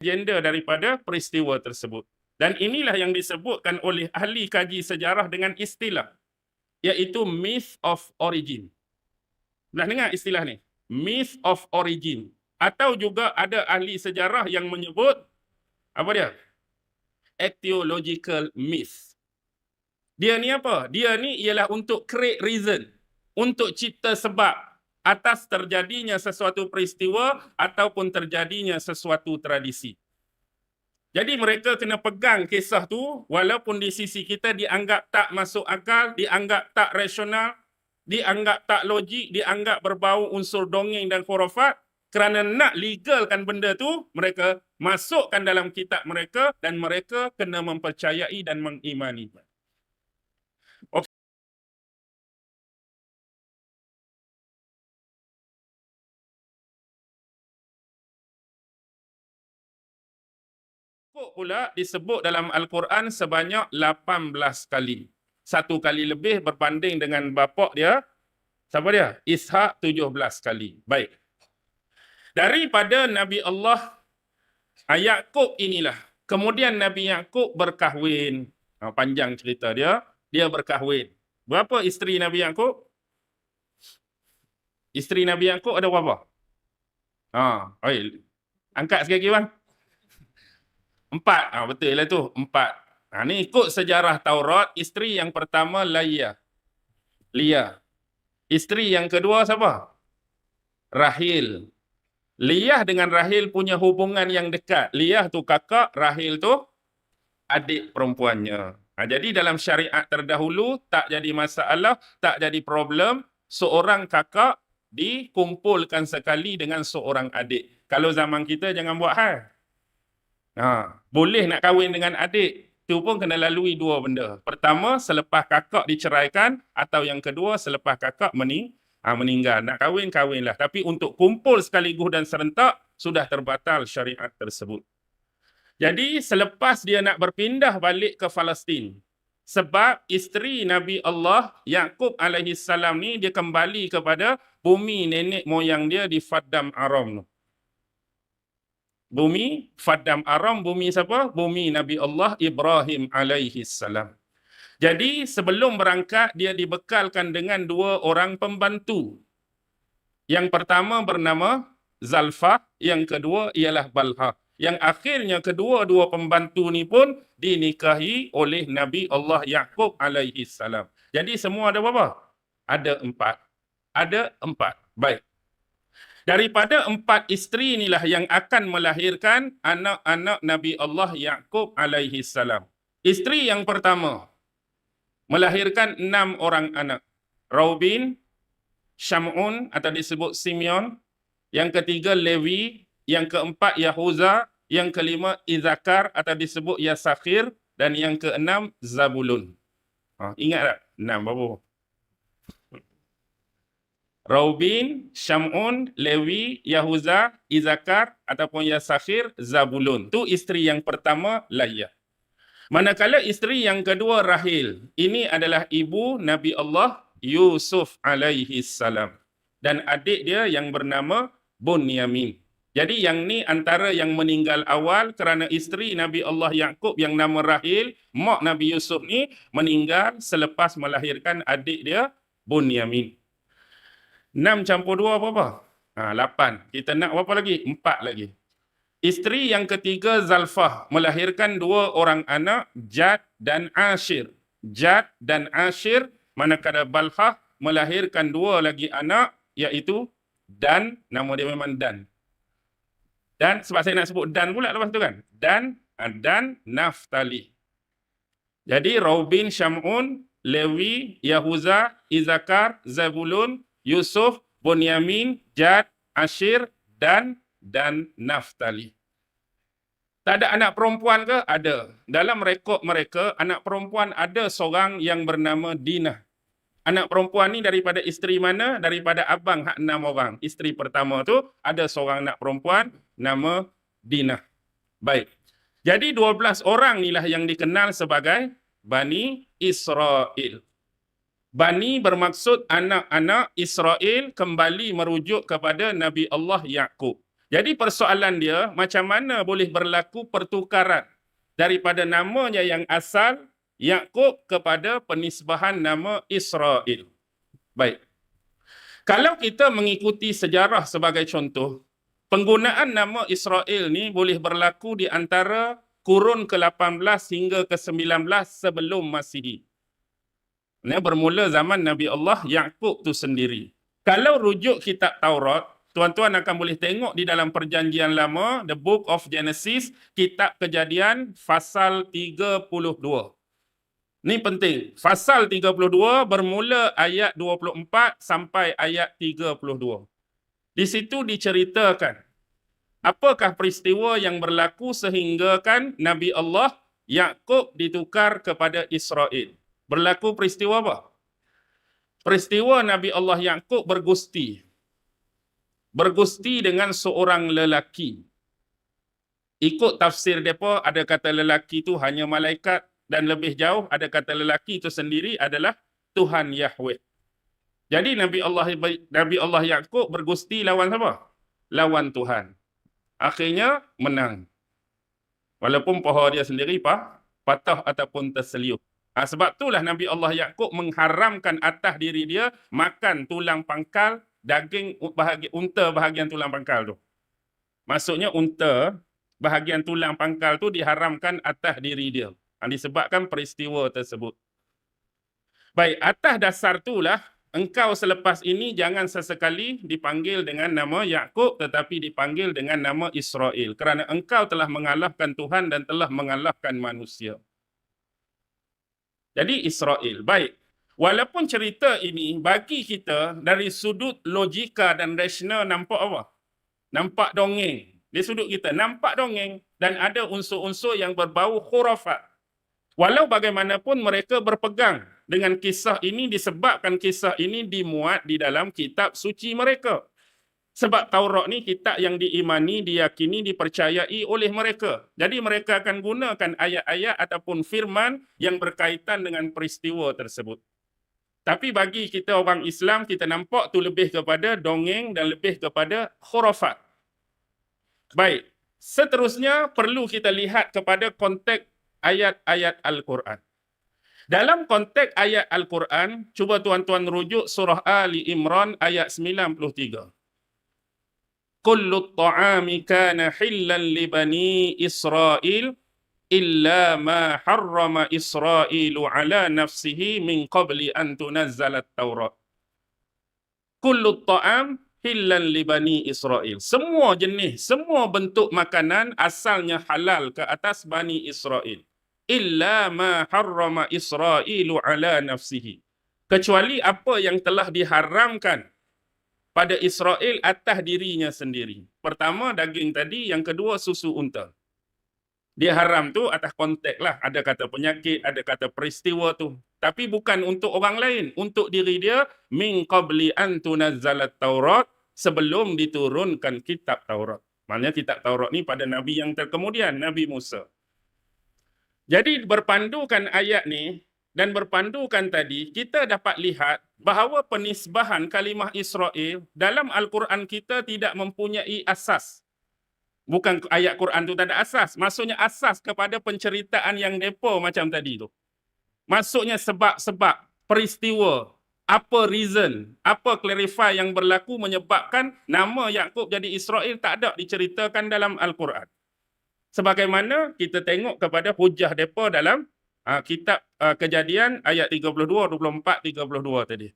agenda daripada peristiwa tersebut. Dan inilah yang disebutkan oleh ahli kaji sejarah dengan istilah, iaitu myth of origin. Pernah dengar istilah ni? Myth of origin. Atau juga ada ahli sejarah yang menyebut, apa dia? Etiological myth. Dia ni apa? Dia ni ialah untuk create reason, untuk cipta sebab atas terjadinya sesuatu peristiwa ataupun terjadinya sesuatu tradisi. Jadi mereka kena pegang kisah tu, walaupun di sisi kita dianggap tak masuk akal, dianggap tak rasional, dianggap tak logik, dianggap berbau unsur dongeng dan khurafat, kerana nak legalkan benda tu, mereka masukkan dalam kitab mereka dan mereka kena mempercayai dan mengimani. Pula disebut dalam Al-Quran sebanyak 18 kali. Satu kali lebih berbanding dengan bapak dia. Siapa dia? Ishak 17 kali. Baik. Daripada Nabi Allah Yaqub inilah. Kemudian Nabi Yaqub berkahwin. Panjang cerita dia. Dia berkahwin. Berapa isteri Nabi Yaqub? Isteri Nabi Yaqub ada berapa? Angkat sekali lagi bang. 4. Betul lah tu. 4. Ni ikut sejarah Taurat, isteri yang pertama Lia. Isteri yang kedua siapa? Rahil. Liah dengan Rahil punya hubungan yang dekat. Liah tu kakak, Rahil tu adik perempuannya. Jadi dalam syariat terdahulu, tak jadi masalah, tak jadi problem, seorang kakak dikumpulkan sekali dengan seorang adik. Kalau zaman kita jangan buat hal. Boleh nak kahwin dengan adik, tu pun kena lalui dua benda. Pertama, selepas kakak diceraikan, atau yang kedua, selepas kakak meninggal. Nak kahwin, kahwinlah. Tapi untuk kumpul sekaligus dan serentak, sudah terbatal syariat tersebut. Jadi, selepas dia nak berpindah balik ke Palestin, sebab isteri Nabi Allah, Yaqub AS ni, dia kembali kepada bumi nenek moyang dia di Faddam Aram. Bumi Faddam Aram, bumi siapa? Bumi Nabi Allah Ibrahim AS. Jadi sebelum berangkat, dia dibekalkan dengan 2 orang pembantu. Yang pertama bernama Zalfah, yang kedua ialah Balha. Yang akhirnya kedua-dua pembantu ni pun dinikahi oleh Nabi Allah Yaqub AS. Jadi semua ada berapa? Ada 4. Ada 4. Baik. Daripada 4 isteri inilah yang akan melahirkan anak-anak Nabi Allah Yaqub AS. Isteri yang pertama melahirkan 6 orang anak. Raubin, Syamun atau disebut Simeon, yang ketiga Lewi, yang keempat Yahuza, yang kelima Izakar atau disebut Yasakhir, dan yang keenam Zabulun. Ingat tak? 6 berapa? Raubin, Syamun, Lewi, Yahuza, Izakar ataupun Yasakhir, Zabulun. Tu isteri yang pertama Lia. Manakala isteri yang kedua Rahil. Ini adalah ibu Nabi Allah Yusuf AS. Dan adik dia yang bernama Bunyamin. Jadi yang ni antara yang meninggal awal kerana isteri Nabi Allah Yaqub yang nama Rahil, mak Nabi Yusuf ni meninggal selepas melahirkan adik dia Bunyamin. 6 campur 2 berapa? 8. Kita nak berapa lagi? 4 lagi. Isteri yang ketiga Zalfah melahirkan 2 orang anak, Jad dan Ashir. Jad dan Ashir, manakala Balhah melahirkan 2 lagi anak, iaitu Dan, nama dia memang Dan. Dan sebab saya nak sebut Dan pula lepas tu kan. Dan Naftali. Jadi Raubin, Syamun, Lewi, Yahuza, Izakar, Zabulun, Yusuf, Bunyamin, Jad, Ashir, Dan Naftali. Tak ada anak perempuan ke? Ada. Dalam rekod mereka, anak perempuan ada seorang yang bernama Dinah. Anak perempuan ni daripada isteri mana? Daripada abang hak 6 orang. Isteri pertama tu ada seorang anak perempuan nama Dinah. Baik. Jadi 12 orang inilah yang dikenal sebagai Bani Israel. Bani bermaksud anak-anak Israel, kembali merujuk kepada Nabi Allah Yaqub. Jadi persoalan dia, macam mana boleh berlaku pertukaran daripada namanya yang asal, Yakub, kepada penisbahan nama Israel. Baik. Kalau kita mengikuti sejarah sebagai contoh, penggunaan nama Israel ni boleh berlaku di antara kurun ke-18 hingga ke-19 sebelum Masihi. Ini bermula zaman Nabi Allah Yakub tu sendiri. Kalau rujuk kitab Taurat, tuan-tuan akan boleh tengok di dalam perjanjian lama, The Book of Genesis, kitab Kejadian, pasal 32. Ini penting. Pasal 32 bermula ayat 24 sampai ayat 32. Di situ diceritakan apakah peristiwa yang berlaku sehingga kan Nabi Allah Yakub ditukar kepada Israel. Berlaku peristiwa apa? Peristiwa Nabi Allah Yakub bergusti. Bergusti dengan seorang lelaki. Ikut tafsir mereka, ada kata lelaki itu hanya malaikat, dan lebih jauh ada kata lelaki itu sendiri adalah Tuhan Yahweh. Jadi Nabi Allah Yakub bergusti lawan siapa? Lawan Tuhan. Akhirnya menang. Walaupun paha dia sendiri patah ataupun terseliup. Sebab itulah Nabi Allah Yakub mengharamkan atas diri dia makan tulang pangkal, daging unta bahagian tulang pangkal tu. Maksudnya unta bahagian tulang pangkal tu diharamkan atas diri dia. Disebabkan peristiwa tersebut. Baik, atas dasar itulah engkau selepas ini jangan sesekali dipanggil dengan nama Yakub tetapi dipanggil dengan nama Israel. Kerana engkau telah mengalahkan Tuhan dan telah mengalahkan manusia. Jadi Israel. Baik. Walaupun cerita ini bagi kita dari sudut logika dan rasional nampak apa? Nampak dongeng. Di sudut kita nampak dongeng dan ada unsur-unsur yang berbau khurafat. Walau bagaimanapun mereka berpegang dengan kisah ini disebabkan kisah ini dimuat di dalam kitab suci mereka. Sebab Taurat ni kitab yang diimani, diyakini, dipercayai oleh mereka. Jadi mereka akan gunakan ayat-ayat ataupun firman yang berkaitan dengan peristiwa tersebut. Tapi bagi kita orang Islam, kita nampak tu lebih kepada dongeng dan lebih kepada khurafat. Baik, seterusnya perlu kita lihat kepada konteks ayat-ayat Al-Quran. Dalam konteks ayat Al-Quran, cuba tuan-tuan rujuk surah Ali Imran ayat 93. Kullu ta'ami kana hillan li bani Israel illa ma harrama Israelu ala nafsihi min qabli an tunazzalat Taurat. Kullu ta'am hillan li bani Israel. Semua jenis, semua bentuk makanan asalnya halal ke atas Bani Israel. Illa ma harrama Israelu ala nafsihi. Kecuali apa yang telah diharamkan pada Israel atas dirinya sendiri. Pertama daging tadi, yang kedua susu unta. Dia haram tu atas konteks lah. Ada kata penyakit, ada kata peristiwa tu. Tapi bukan untuk orang lain. Untuk diri dia, min qabli an tunazzalat Taurat, sebelum diturunkan kitab Taurat. Maknanya kitab Taurat ni pada Nabi yang terkemudian, Nabi Musa. Jadi berpandukan ayat ni dan berpandukan tadi, kita dapat lihat bahawa penisbahan kalimah Israel dalam Al-Quran kita tidak mempunyai asas. Bukan ayat Quran tu tak ada asas. Maksudnya asas kepada penceritaan yang depa macam tadi tu. Maksudnya sebab-sebab, peristiwa, apa reason, apa clarify yang berlaku menyebabkan nama Yakub jadi Israel tak ada diceritakan dalam Al-Quran. Sebagaimana kita tengok kepada hujah depa dalam kitab Kejadian ayat 32, 24, 32 tadi.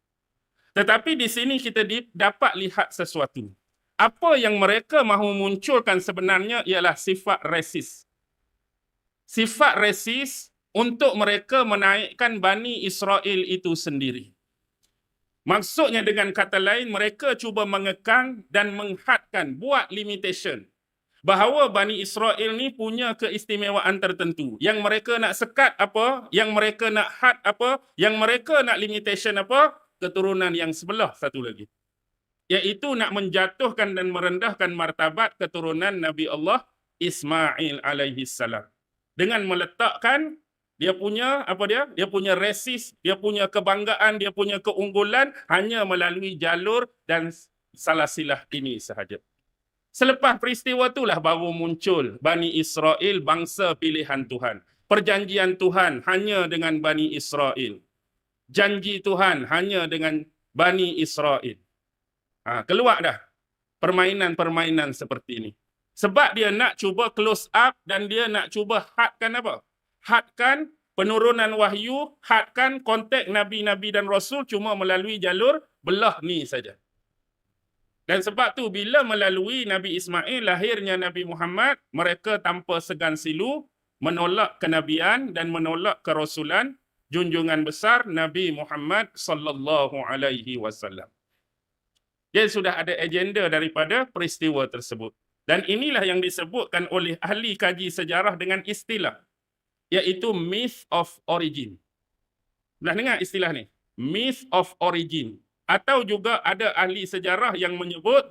Tetapi di sini kita dapat lihat sesuatu. Apa yang mereka mahu munculkan sebenarnya ialah sifat resis. Sifat resis untuk mereka menaikkan Bani Israel itu sendiri. Maksudnya dengan kata lain, mereka cuba mengekang dan menghadkan, buat limitation. Bahawa Bani Israel ni punya keistimewaan tertentu. Yang mereka nak sekat apa, yang mereka nak had apa, yang mereka nak limitation apa, keturunan yang sebelah satu lagi. Iaitu nak menjatuhkan dan merendahkan martabat keturunan Nabi Allah Ismail alaihi salam. Dengan meletakkan dia punya apa dia? Dia punya resis, dia punya kebanggaan, dia punya keunggulan hanya melalui jalur dan salasilah ini sahaja. Selepas peristiwa itulah baru muncul Bani Israel, bangsa pilihan Tuhan. Perjanjian Tuhan hanya dengan Bani Israel. Janji Tuhan hanya dengan Bani Israel. Keluar dah permainan-permainan seperti ini. Sebab dia nak cuba close up dan dia nak cuba hadkan apa? Hadkan penurunan wahyu, hadkan kontak Nabi-Nabi dan Rasul cuma melalui jalur belah ni saja. Dan sebab tu bila melalui Nabi Ismail lahirnya Nabi Muhammad, mereka tanpa segan silu menolak kenabian dan menolak kerasulan junjungan besar Nabi Muhammad sallallahu alaihi wasallam. Dia sudah ada agenda daripada peristiwa tersebut. Dan inilah yang disebutkan oleh ahli kaji sejarah dengan istilah iaitu myth of origin. Dah dengar istilah ni? Myth of origin. Atau juga ada ahli sejarah yang menyebut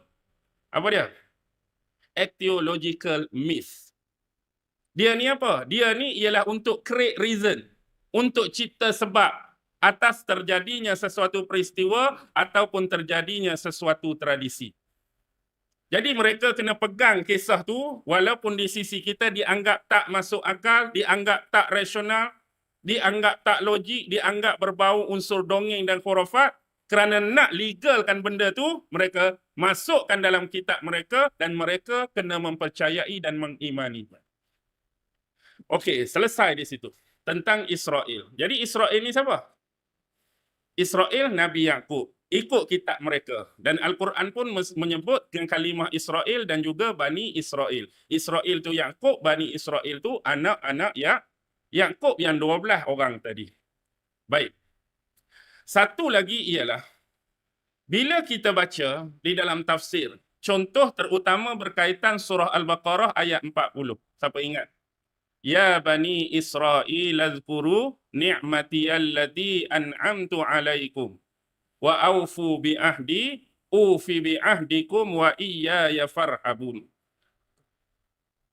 apa dia? Etiological myth. Dia ni apa? Dia ni ialah untuk create reason, untuk cipta sebab atas terjadinya sesuatu peristiwa ataupun terjadinya sesuatu tradisi. Jadi mereka kena pegang kisah tu walaupun di sisi kita dianggap tak masuk akal, dianggap tak rasional, dianggap tak logik, dianggap berbau unsur dongeng dan khurafat. Kerana nak legalkan benda tu, mereka masukkan dalam kitab mereka dan mereka kena mempercayai dan mengimani. Okey, selesai di situ. Tentang Israel. Jadi Israel ni siapa? Israel Nabi Yaqub. Ikut kitab mereka. Dan Al-Quran pun menyebut dengan kalimah Israel dan juga Bani Israel. Israel tu Yaqub, Bani Israel tu anak-anak Yaqub yang 12 orang tadi. Baik. Satu lagi ialah, bila kita baca di dalam tafsir, contoh terutama berkaitan surah Al-Baqarah ayat 40. Siapa ingat? Ya Bani Israel azkuru ni'mati allati an'amtu alaikum wa awfu bi ahdi ufi bi ahdikum wa iyaya farhabun.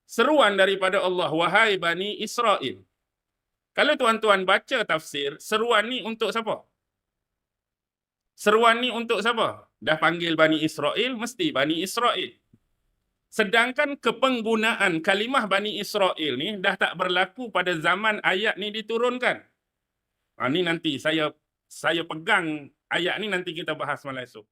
Seruan daripada Allah, wahai Bani Israel. Kalau tuan-tuan baca tafsir, seruan ni untuk siapa? Seruan ni untuk siapa? Dah panggil Bani Israel, mesti Bani Israel. Sedangkan kepenggunaan kalimah Bani Israel ni dah tak berlaku pada zaman ayat ni diturunkan. Ni nanti saya pegang ayat ni nanti kita bahas malam esok.